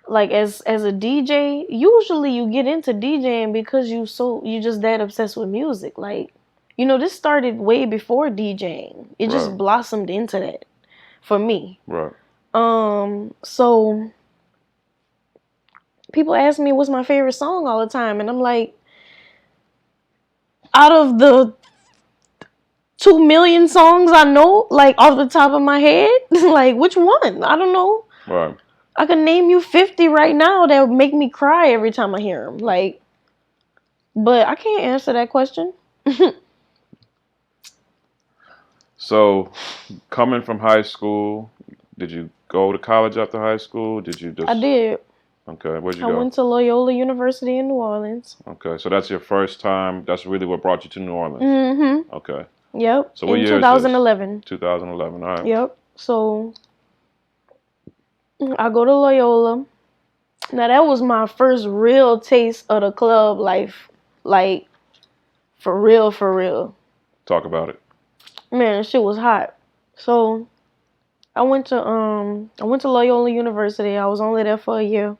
like as a DJ, usually you get into DJing because you just that obsessed with music. Like, this started way before DJing. It just blossomed into that for me. Right. So people ask me what's my favorite song all the time, and I'm like, out of the 2 million songs I know, like off the top of my head, like which one? I don't know. Right. I can name you 50 right now that would make me cry every time I hear them. Like, but I can't answer that question. So, coming from high school, did you go to college after high school? Did you just? I did. Okay, where'd you I go? went to Loyola University in New Orleans. Okay, so that's your first time. That's really what brought you to New Orleans. Mm-hmm. Okay. Yep. So what in year 2011. is this? 2011. All right. Yep. So I go to Loyola. Now that was my first real taste of the club life. Like, for real, for real. Talk about it. Man, shit was hot. So I went to Loyola University. I was only there for a year.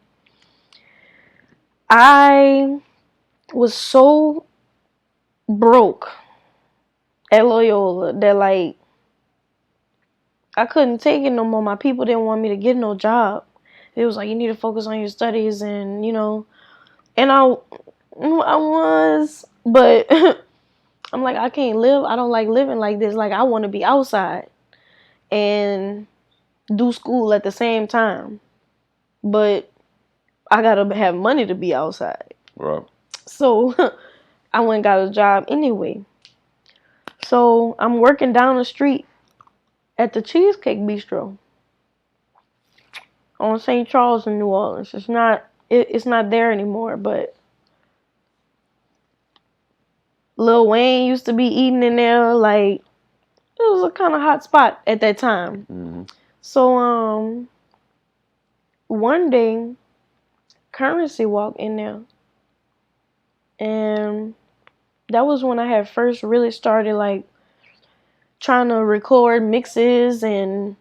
I was so broke at Loyola that like I couldn't take it no more. My people didn't want me to get no job. It was like, you need to focus on your studies, and and I was, but I'm like, I can't live. I don't like living like this. Like, I want to be outside and do school at the same time, but I gotta have money to be outside. Right. So I went and got a job anyway. So I'm working down the street at the Cheesecake Bistro on St. Charles in New Orleans. It's not there anymore, but Lil Wayne used to be eating in there. Like, it was a kind of hot spot at that time. Mm-hmm. So one day Currency walked in there, and that was when I had first really started like trying to record mixes and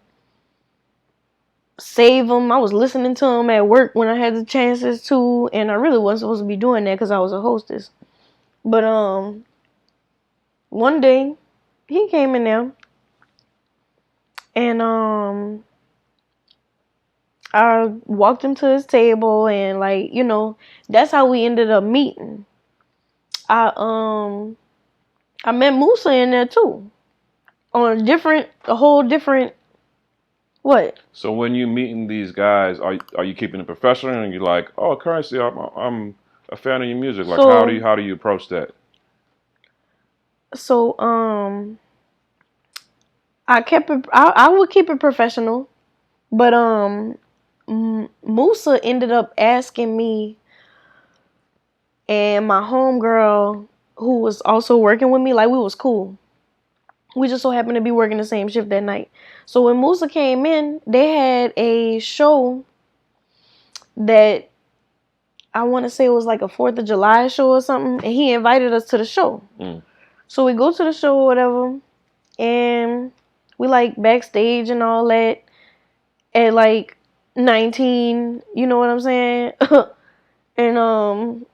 save them. I was listening to them at work when I had the chances to, and I really wasn't supposed to be doing that because I was a hostess. But one day he came in there, and I walked him to his table, and like, that's how we ended up meeting. I met Musa in there too, on a whole different. What? So when you meeting these guys, are you keeping it professional, and you're like, oh, Currency, I'm a fan of your music. Like, So, how do you approach that? So I kept it. I would keep it professional, but Musa ended up asking me and my homegirl, who was also working with me, like, we was cool. We just so happened to be working the same shift that night. So when Musa came in, they had a show that I want to say it was like a 4th of July show or something, and he invited us to the show. So we go to the show or whatever, and we like backstage and all that at like 19, you know what I'm saying? And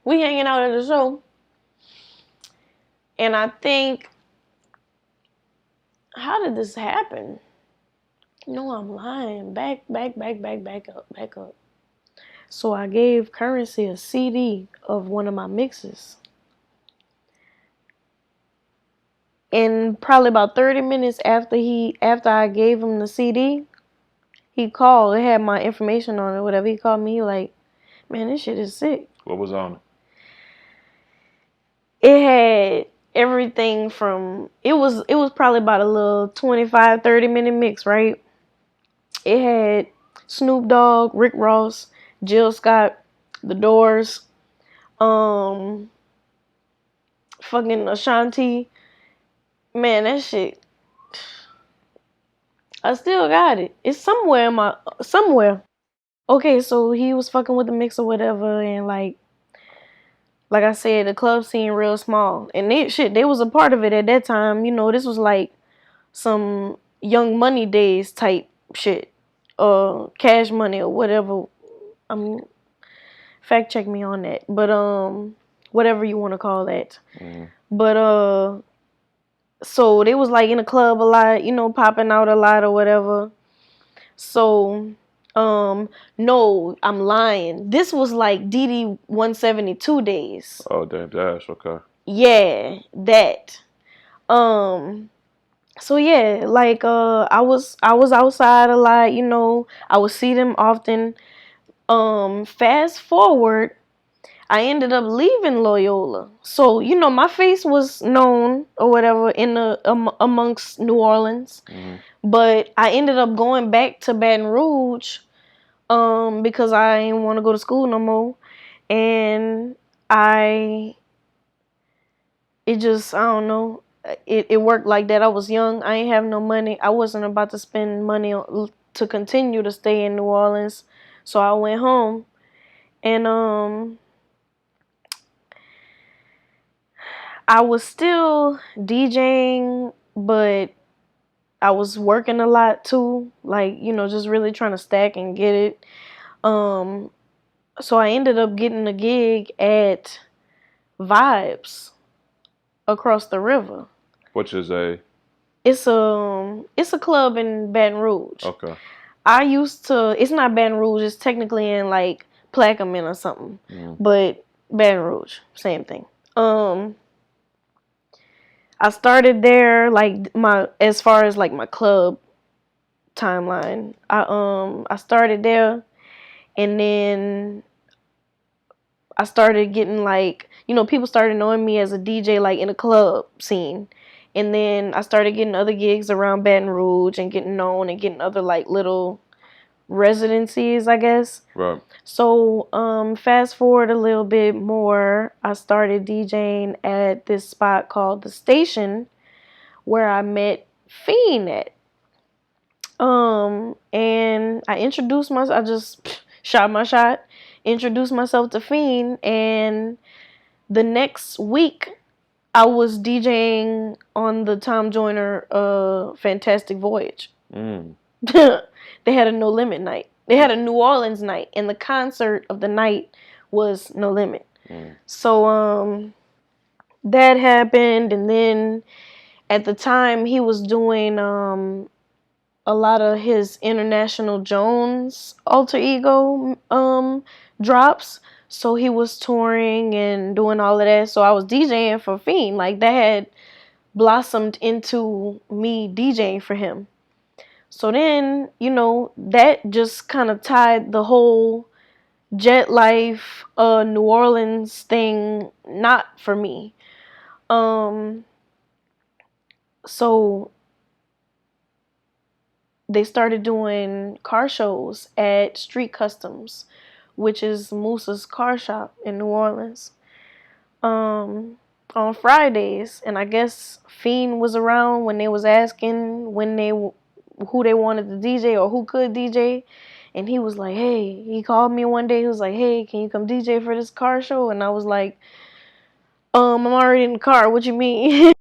we hanging out at the show. And I think, how did this happen? No, I'm lying. Back up. So I gave Currency a CD of one of my mixes. And probably about 30 minutes after I gave him the CD, he called. It had my information on it, whatever. He called me, like, man, this shit is sick. What was on it? It had everything from, it was probably about a little 25, 30-minute mix, right? It had Snoop Dogg, Rick Ross, Jill Scott, The Doors, fucking Ashanti. Man, that shit, I still got it. It's somewhere. Okay, so he was fucking with the mix or whatever, and like I said, the club scene real small, and they was a part of it at that time. This was like some Young Money days type shit. cash money or whatever. Fact check me on that. But whatever you want to call that. Mm-hmm. But so they was like in the club a lot, popping out a lot or whatever. So no, I'm lying. This was like DD 172 days. Oh, damn, dash. Okay. Yeah, that. So yeah, like I was outside a lot, I would see them often. Fast forward, I ended up leaving Loyola. So, my face was known or whatever in the amongst New Orleans. Mm-hmm. But I ended up going back to Baton Rouge because I didn't want to go to school no more. And I don't know. It worked like that. I was young. I ain't have no money. I wasn't about to spend money to continue to stay in New Orleans. So I went home. And I was still DJing, but I was working a lot too. Like, just really trying to stack and get it. So I ended up getting a gig at Vibes across the river. Which is a... It's a club in Baton Rouge. Okay. It's not Baton Rouge, it's technically in like Plaquemine or something. But Baton Rouge, same thing. I started there like as far as like my club timeline. I started there, and then I started getting like, people started knowing me as a DJ like in a club scene. And then I started getting other gigs around Baton Rouge and getting known and getting other like little residencies, I guess. Right. So fast forward a little bit more, I started DJing at this spot called The Station where I met Fiend at. And I introduced myself. I just shot my shot, introduced myself to Fiend, and the next week I was DJing on the Tom Joyner Fantastic Voyage. They had a No Limit night. They had a New Orleans night, and the concert of the night was No Limit. So that happened, and then at the time he was doing a lot of his International Jones alter ego drops. So he was touring and doing all of that. So I was DJing for Fiend. Like that had blossomed into me DJing for him. So then, that just kind of tied the whole jet life, New Orleans thing not for me. So they started doing car shows at Street Customs, which is Moose's car shop in New Orleans, on Fridays. And I guess Fiend was around when they was asking who they wanted to DJ or who could DJ. And he was like, hey, he called me one day. He was like, hey, can you come DJ for this car show? And I was like, I'm already in the car. What you mean?